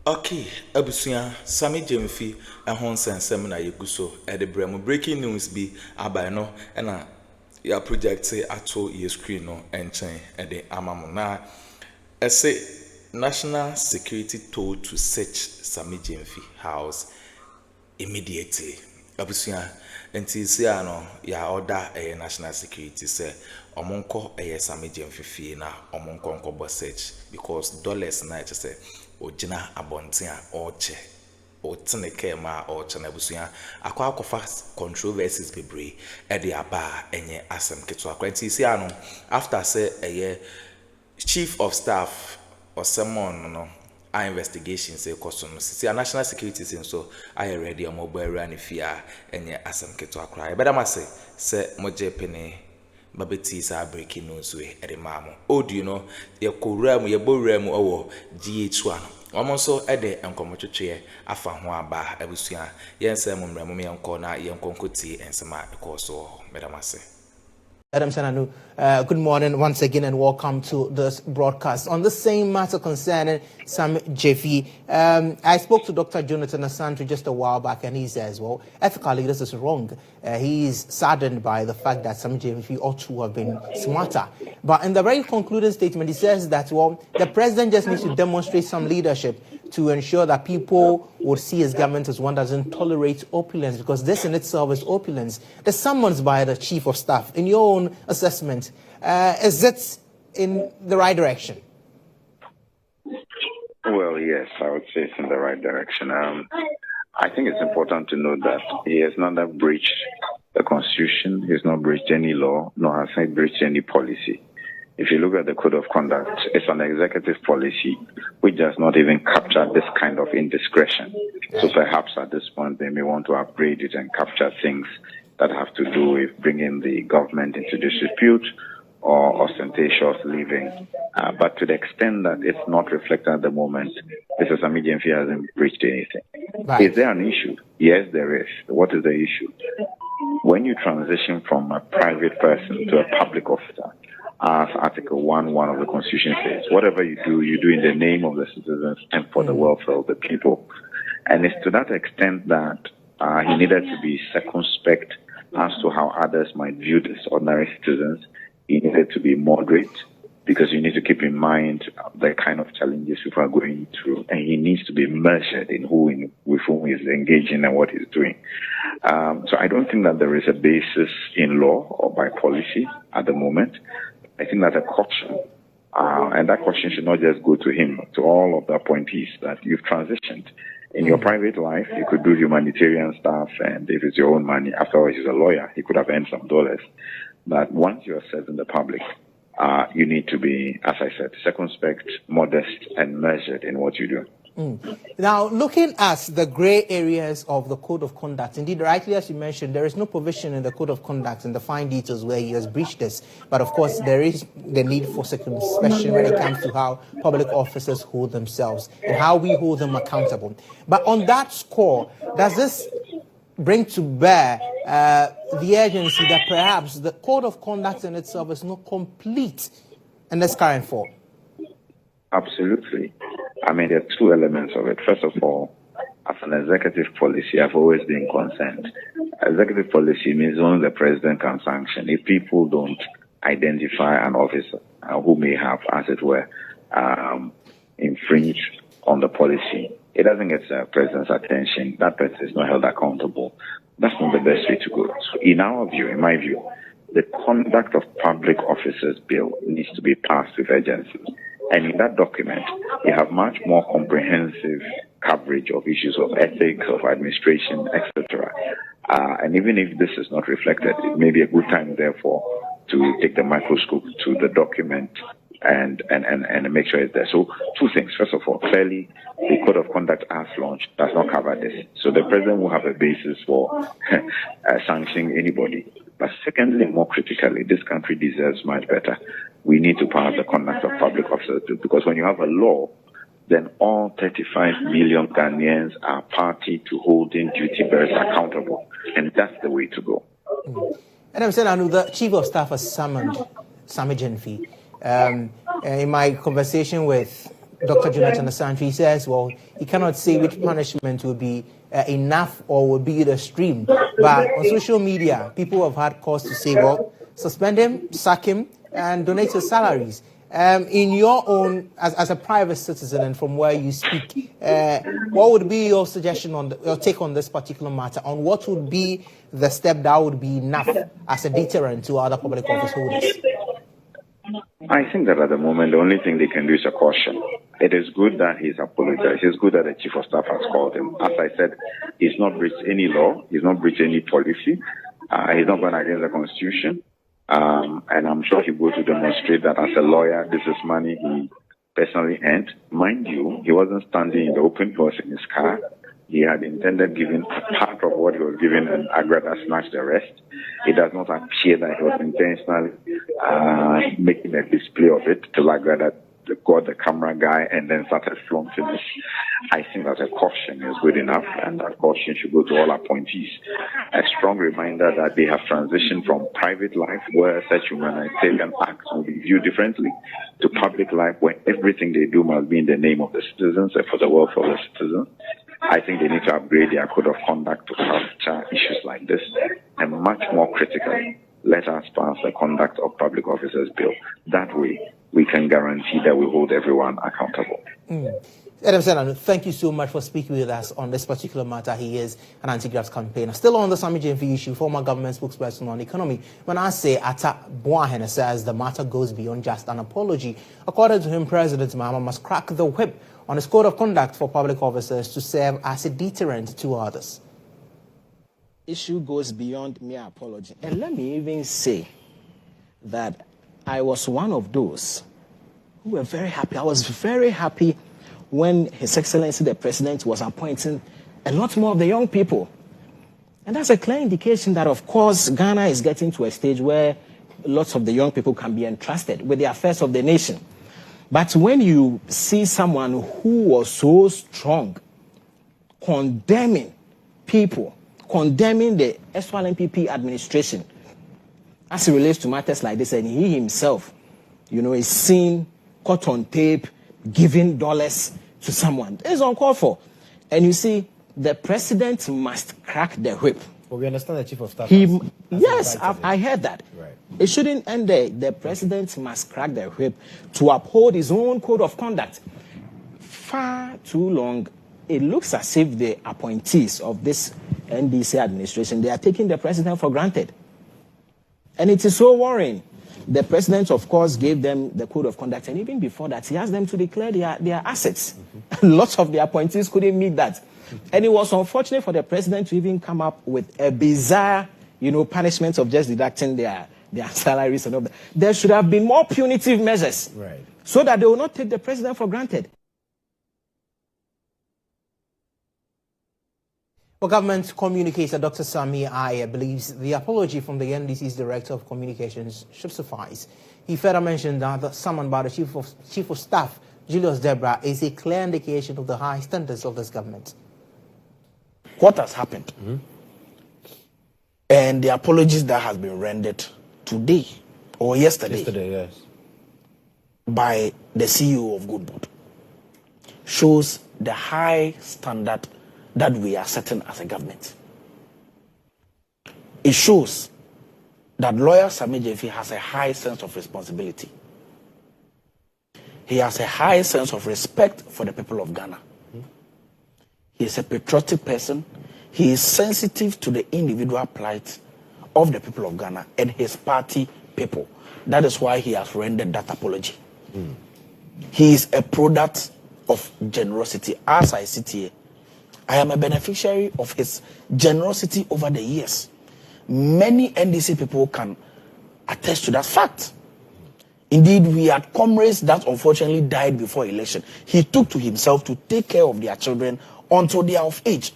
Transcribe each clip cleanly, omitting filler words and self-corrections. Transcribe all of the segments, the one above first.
Okay, Abusia, Sammy Gyamfi, a Honsen seminar Yeguso, at the Bremo breaking news be abano, and ya project say at all your screen no and chain at the Amamona. I say national security told to search Sammy Gyamfi house immediately. Abusia, and Tiziano, ya order a national security say, Omonko a Sammy Gyamfi na Omonko search because dollars night say. Ojina abontia oche oteneke ma oche na busua akwa controversies bebre e de aba enye asem keto akwenti si ano after say eye chief of staff or someone no our investigation say question no see national security sin so I ready am mobile run fear enye asem keto akra e beda ma say moje pene babeti sa breaking news we e de mamo odu no ye kowram ye bowram owo GH1 omonso e de enkomotwetwe afa ho aba abusua yense momramo me enko na yenkonkoti ensema ekoso medamase. Adam Sananu, good morning once again and welcome to this broadcast. On the same matter concerning Sammy Gyamfi, I spoke to Dr. Jonathan Asante just a while back and he says, well, ethically this is wrong. He is saddened by the fact that Sammy Gyamfi ought to have been smarter. But in the very concluding statement, he says that, well, the president just needs to demonstrate some leadership to ensure that people would see his government as one that doesn't tolerate opulence, because this in itself is opulence. The summons by the chief of staff, in your own assessment, is it in the right direction? Well, yes, I would say it's in the right direction. I think it's important to note that he has not breached the Constitution, he has not breached any law, nor has he breached any policy. If you look at the code of conduct, it's an executive policy which does not even capture this kind of indiscretion. So perhaps at this point they may want to upgrade it and capture things that have to do with bringing the government into disrepute or ostentatious living. But to the extent that it's not reflected at the moment, Mr. Sammy Gyamfi hasn't breached anything. Right. Is there an issue? Yes, there is. What is the issue? When you transition from a private person to a public officer, as Article 1 of the Constitution says, whatever you do in the name of the citizens and for the welfare of the people. And it's to that extent that he needed to be circumspect as to how others might view this, ordinary citizens. He needed to be moderate because you need to keep in mind the kind of challenges people are going through, and he needs to be measured in with whom he's engaging and what he's doing. So I don't think that there is a basis in law or by policy at the moment. I think that a caution, and that caution should not just go to him, to all of the appointees, that you've transitioned. In your private life, you could do humanitarian stuff, and if it's your own money, after all, he's a lawyer, he could have earned some dollars. But once you're serving the public, you need to be, as I said, circumspect, modest, and measured in what you do. Now, looking at the gray areas of the Code of Conduct, indeed, rightly as you mentioned, there is no provision in the Code of Conduct in the fine details where he has breached this. But of course, there is the need for circumspection when it comes to how public officers hold themselves and how we hold them accountable. But on that score, does this bring to bear the urgency that perhaps the Code of Conduct in itself is not complete in its current form? Absolutely. I mean, there are two elements of it. First of all, as an executive policy, I've always been concerned. Executive policy means only the president can sanction. If people don't identify an officer who may have, as it were, infringed on the policy, it doesn't get the president's attention. That person is not held accountable. That's not the best way to go. So in our view, in my view, the Conduct of Public Officers Bill needs to be passed with urgency. And in that document, you have much more comprehensive coverage of issues of ethics, of administration, etc. And even if this is not reflected, it may be a good time, therefore, to take the microscope to the document and make sure it's there. So two things. First of all, clearly, the Code of Conduct as launched does not cover this. So the president will have a basis for sanctioning anybody. But secondly, more critically, this country deserves much better. We need to pass the Conduct of Public Officers Bill, because when you have a law, then all 35 million Ghanaians are party to holding duty bearers accountable. And that's the way to go. And I'm saying, Anu, the Chief of Staff has summoned Sammy Gyamfi. In my conversation with Dr. Jonathan Asante says, well, he cannot say which punishment will be enough or will be the stream. But on social media, people have had cause to say, well, suspend him, sack him, and donate his salaries. In your own, as a private citizen and from where you speak, what would be your suggestion on your take on this particular matter? On what would be the step that would be enough as a deterrent to other public office holders? I think that at the moment, the only thing they can do is a caution. It is good that he's apologized. It's good that the chief of staff has called him. As I said, he's not breached any law. He's not breached any policy. He's not gone against the constitution. And I'm sure he will to demonstrate that as a lawyer, this is money he personally earned. Mind you, he wasn't standing in the open. He was in his car. He had intended giving part of what he was given, and Agrada snatched the rest. It does not appear that he was intentionally making a display of it till Agrada got the camera guy and then started flaunting it. I think that a caution is good enough, and that caution should go to all appointees. A strong reminder that they have transitioned from private life, where such humanitarian acts will be viewed differently, to public life, where everything they do must be in the name of the citizens and for the welfare of the citizens. I think they need to upgrade their code of conduct to capture issues like this, and much more critically, let us pass the Conduct of Public Officers Bill. That way, we can guarantee that we hold everyone accountable. Adam Senano, thank you so much for speaking with us on this particular matter. He is an anti-graft campaigner. Still on the Sammy Gyamfi issue, former government spokesperson on economy. When I say Ata Buahene says the matter goes beyond just an apology. According to him, President Mahama must crack the whip on his code of conduct for public officers to serve as a deterrent to others. Issue goes beyond mere apology. And let me even say that I was one of those who were very happy. I was very happy when His Excellency the President was appointing a lot more of the young people. And that's a clear indication that, of course, Ghana is getting to a stage where lots of the young people can be entrusted with the affairs of the nation. But when you see someone who was so strong, condemning people, condemning the SYLMPP administration as it relates to matters like this, and he himself, is seen caught on tape giving dollars to someone, it's uncalled for. And you see, the president must crack the whip. Well, we understand the chief of staff. Yes, I heard that. Right. It shouldn't end there. The president must crack the whip to uphold his own code of conduct. Far too long, it looks as if the appointees of this NDC administration, they are taking the president for granted. And it is so worrying. The president, of course, gave them the code of conduct, and even before that, he asked them to declare their assets. Lots of the appointees couldn't meet that. And it was unfortunate for the president to even come up with a bizarre, punishment of just deducting their salaries and all that. There should have been more punitive measures, right, so that they will not take the president for granted. Well, government communicator Dr. Sammy believes the apology from the NDC's Director of Communications should suffice. He further mentioned that the summon by the Chief of Staff, Julius Debra, is a clear indication of the high standards of this government. What has happened, and the apologies that has been rendered today or yesterday, yes, by the CEO of Goodwood shows the high standard that we are setting as a government. It shows that lawyer Sammy Gyamfi has a high sense of responsibility. He has a high sense of respect for the people of Ghana. He is a patriotic person. He is sensitive to the individual plight of the people of Ghana and his party people. That is why he has rendered that apology. He is a product of generosity. As I sit here, I am a beneficiary of his generosity over the years. Many NDC people can attest to that fact. Indeed, we had comrades that unfortunately died before election. He took to himself to take care of their children until they are of age.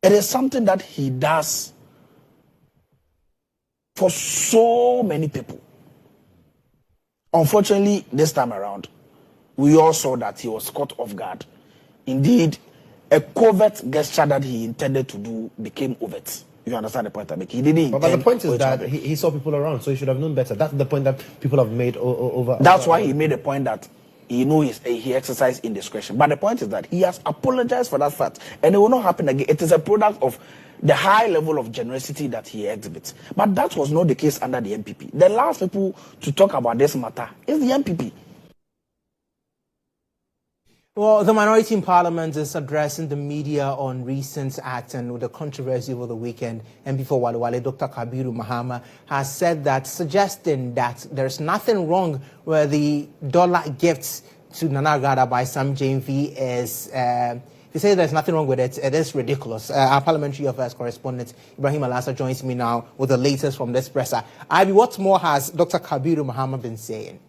It is something that he does for so many people. Unfortunately, this time around, we all saw that he was caught off guard. Indeed, a covert gesture that he intended to do became overt. You understand the point I make? He didn't. But the point is that he saw people around, so he should have known better. That's the point that people have made over. That's why he made a point that he exercised indiscretion. But the point is that he has apologized for that fact, and it will not happen again. It is a product of the high level of generosity that he exhibits. But that was not the case under the MPP. The last people to talk about this matter is the MPP. Well, the minority in parliament is addressing the media on recent acts and with the controversy over the weekend. And before Wale, Dr. Kabiru Mahama has said that, suggesting that there's nothing wrong with the dollar gifts to Nana Agada by Sammy Gyamfi is, he says there's nothing wrong with it. It is ridiculous. Our parliamentary affairs correspondent Ibrahim Alasa joins me now with the latest from this presser. Ivy, what more has Dr. Kabiru Mahama been saying?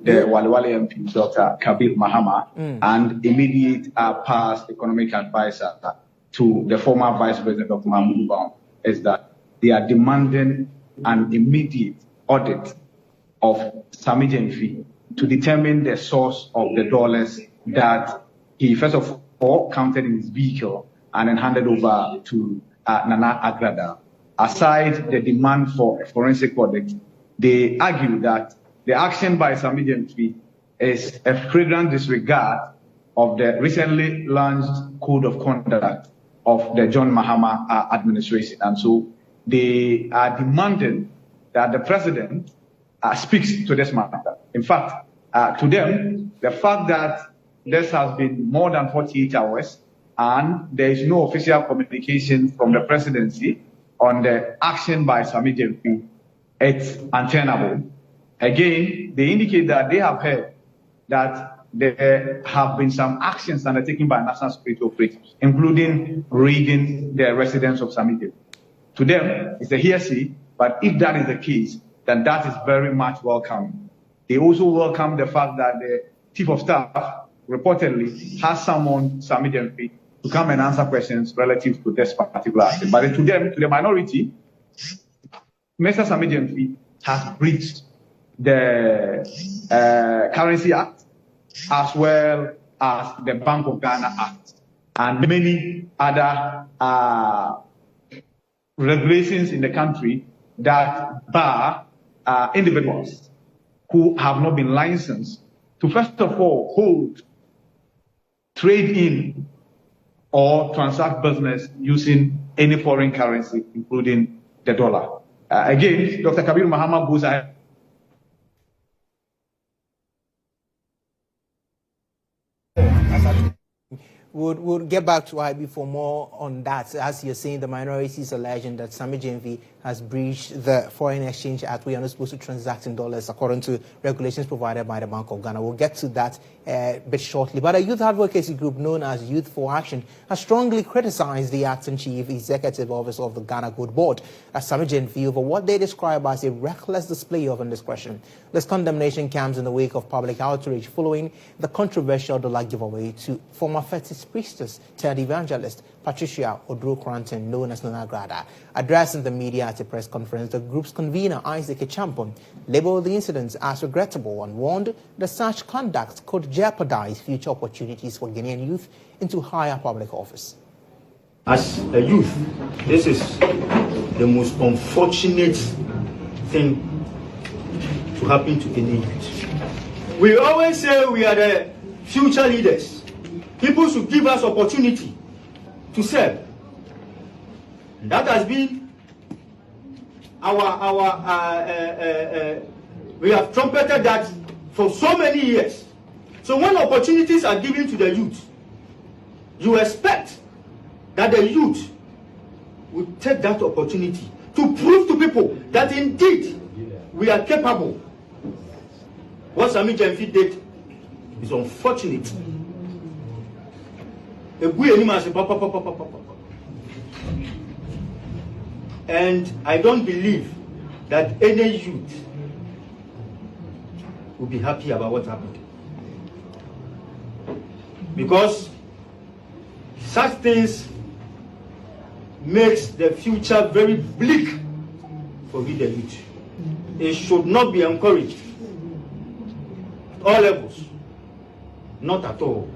The Wale MP, Dr. Kabiru Mahama, and immediate past economic advisor to the former Vice President Dr. Mahama, is that they are demanding an immediate audit of Sammy Gyamfi to determine the source of the dollars that he first of all counted in his vehicle and then handed over to Nana Agrada. Aside the demand for a forensic audit, they argue that the action by Sammy Gyamfi is a flagrant disregard of the recently launched code of conduct of the John Mahama administration. And so they are demanding that the president speaks to this matter. In fact, to them, the fact that this has been more than 48 hours and there is no official communication from the presidency on the action by Sammy Gyamfi, it's untenable. Again, they indicate that they have heard that there have been some actions undertaken by national security operatives, including raiding the residence of Sammy Gyamfi. To them, it's a hearsay, but if that is the case, then that is very much welcome. They also welcome the fact that the chief of staff reportedly has summoned Sammy Gyamfi to come and answer questions relative to this particular action. But to them, to the minority, Mr. Sammy Gyamfi has breached the Currency Act as well as the Bank of Ghana Act and many other regulations in the country that bar individuals who have not been licensed to first of all hold, trade in or transact business using any foreign currency, including the dollar. Again, Dr. Kabiru Mahama goes ahead. We'll get back to IB for more on that. As you're saying, the minority is alleging that Sammy Gyamfi has breached the Foreign Exchange Act. We are not supposed to transact in dollars according to regulations provided by the Bank of Ghana. We'll get to that a bit shortly. But a youth advocacy group known as Youth for Action has strongly criticized the acting chief executive officer of the Ghana Gold Board, Sammy Gyamfi, over what they describe as a reckless display of indiscretion. This condemnation comes in the wake of public outrage following the controversial dollar giveaway to former Fetish priestess turned evangelist Patricia Oduro-Cranton, known as Nana Agrada. Addressing the media at a press conference, the group's convener Isaac Echampon labeled the incidents as regrettable and warned that such conduct could jeopardize future opportunities for Ghanaian youth into higher public office. As a youth, this is the most unfortunate thing to happen to any youth. We always say we are the future leaders. People should give us opportunity to serve. And that has been we have trumpeted that for so many years. So when opportunities are given to the youth, you expect that the youth will take that opportunity to prove to people that indeed we are capable. What Sammy Gyamfi did is unfortunate. And I don't believe that any youth will be happy about what happened. Because such things makes the future very bleak for the youth. It should not be encouraged. All levels. Not at all.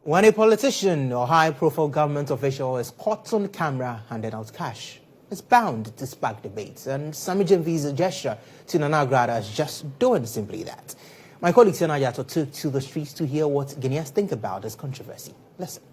When a politician or high-profile government official is caught on camera handing out cash, it's bound to spark debates, and Sammy Gyamfi's gesture to Nana Agradaa is just doing simply that. My colleague Siana Yato took to the streets to hear what Guineans think about this controversy. Listen.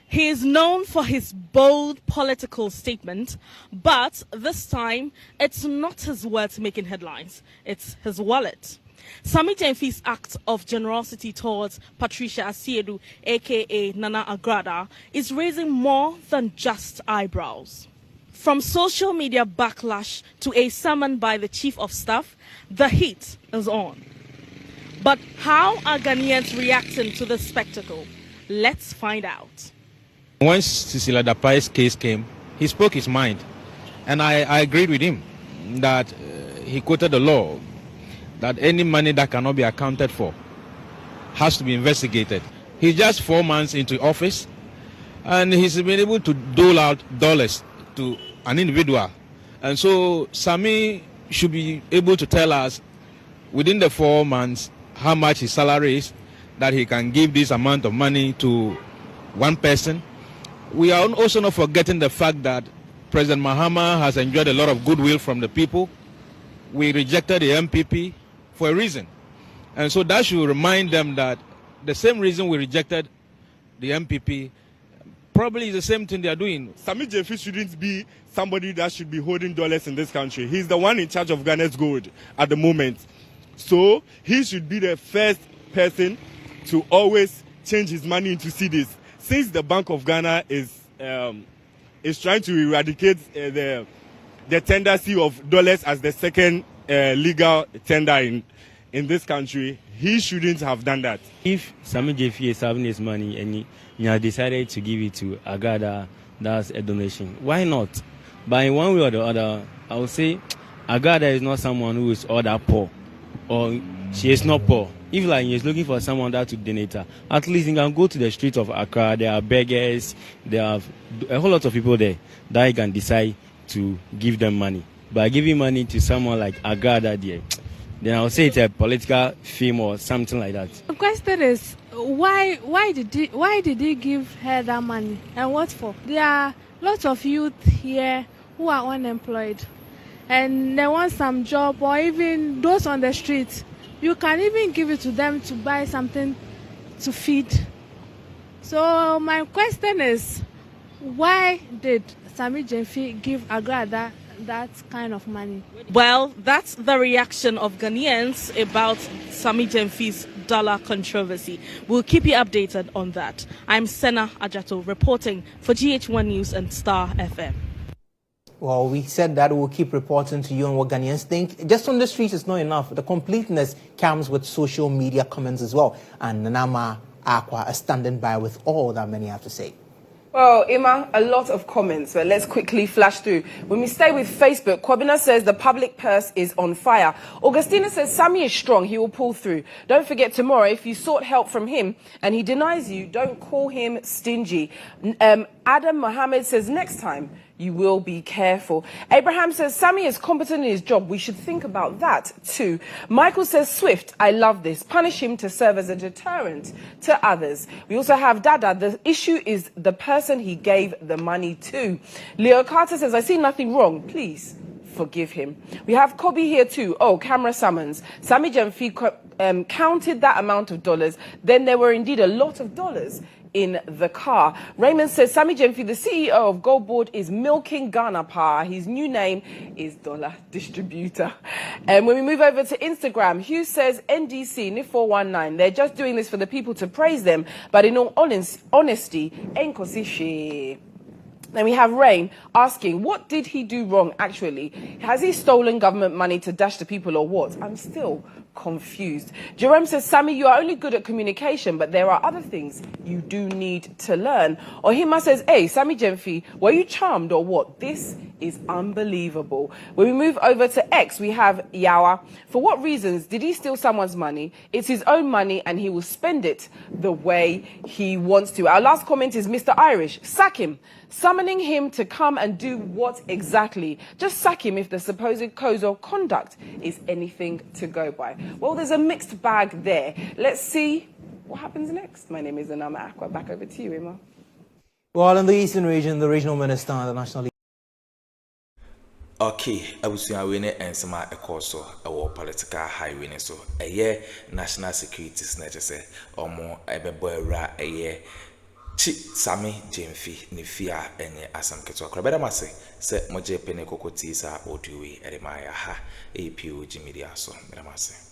He is known for his bold political statement, but this time it's not his words making headlines, it's his wallet. Sammy Gyamfi's act of generosity towards Patricia Asiedu, aka Nana Agradaa, is raising more than just eyebrows. From social media backlash to a sermon by the Chief of Staff, the heat is on. But how are Ghanaians reacting to this spectacle? Let's find out. Once Cecilia Dapai's case came, he spoke his mind. And I agreed with him that he quoted the law that any money that cannot be accounted for has to be investigated. He's just 4 months into office, and he's been able to dole out dollars to an individual. And so Sammy should be able to tell us within the 4 months how much his salary is, that he can give this amount of money to one person. We are also not forgetting the fact that President Mahama has enjoyed a lot of goodwill from the people. We rejected the MPP for a reason. And so that should remind them that the same reason we rejected the MPP probably is the same thing they are doing. Sammy Gyamfi shouldn't be somebody that should be holding dollars in this country. He's the one in charge of Ghana's gold at the moment. So he should be the first person to always change his money into cedis. Since the Bank of Ghana is trying to eradicate the tendency of dollars as the second legal tender in this country, he shouldn't have done that. If Sammy Gyamfi is having his money and he has decided to give it to Agradaa, that's a donation. Why not? But in one way or the other, I would say Agradaa is not someone who is all that poor, or she is not poor. If like he is looking for someone that to donate her, at least he can go to the streets of Accra. There are beggars, there are a whole lot of people there that he can decide to give them money. By giving money to someone like Agradaa there, then I would say it's a political theme or something like that. The question is, why did he give her that money, and what for? There are lots of youth here who are unemployed, and they want some job, or even those on the streets. You can even give it to them to buy something to feed. So my question is, why did Sammy Gyamfi give Agradaa that kind of money? Well, that's the reaction of Ghanaians about Sammy Gyamfi's dollar controversy. We'll keep you updated on that. I'm Sena Ajato reporting for GH1 News and Star FM. Well, we said that we'll keep reporting to you on what Ghanaians think. Just on the streets is not enough. The completeness comes with social media comments as well. And Nanama Akwa is standing by with all that many have to say. Well, Emma, a lot of comments, but let's quickly flash through. When we stay with Facebook, Kwabena says the public purse is on fire. Augustina says Sammy is strong, he will pull through. Don't forget tomorrow, if you sought help from him and he denies you, don't call him stingy. Adam Mohammed says next time, you will be careful. Abraham says Sammy is competent in his job. We should think about that too. Michael says Swift, I love this. Punish him to serve as a deterrent to others. We also have Dada. The issue is the person he gave the money to. Leo Carter says, I see nothing wrong. Please forgive him. We have Kobe here too. Oh, camera summons. Sammy Gyamfi counted that amount of dollars. Then there were indeed a lot of dollars in the car. Raymond says Sammy Gyamfi, the CEO of Gold Board, is milking Ghana power. His new name is Dollar Distributor. And when we move over to Instagram, Hugh says NDC NIF419, they're just doing this for the people to praise them, but in all honesty, ain't kosishi. Then we have Rain asking, what did he do wrong actually? Has he stolen government money to dash the people or what? I'm still confused. Jerome says, Sammy, you are only good at communication, but there are other things you do need to learn. Ohima says, hey, Sammy Gyamfi, were you charmed or what? This is unbelievable. When we move over to X, we have Yawa. For what reasons did he steal someone's money? It's his own money and he will spend it the way he wants to. Our last comment is Mr. Irish. Sack him. Summoning him to come and do what exactly? Just sack him if the supposed code of conduct is anything to go by. Well, there's a mixed bag there. Let's see what happens next? My name is Anama Aqua. Back over to you, Emma. Well, in the Eastern region, the regional minister and the national. Okay, abusua we ne ensema ekoso ewo political highway ne so eye national security snatch say omo ebebo awura eye chi Sammy Gyamfi ne fia enye asam keto akra beda mase se moje pene kokoti sa audio we ere ma ya ha POG Media so beda mase.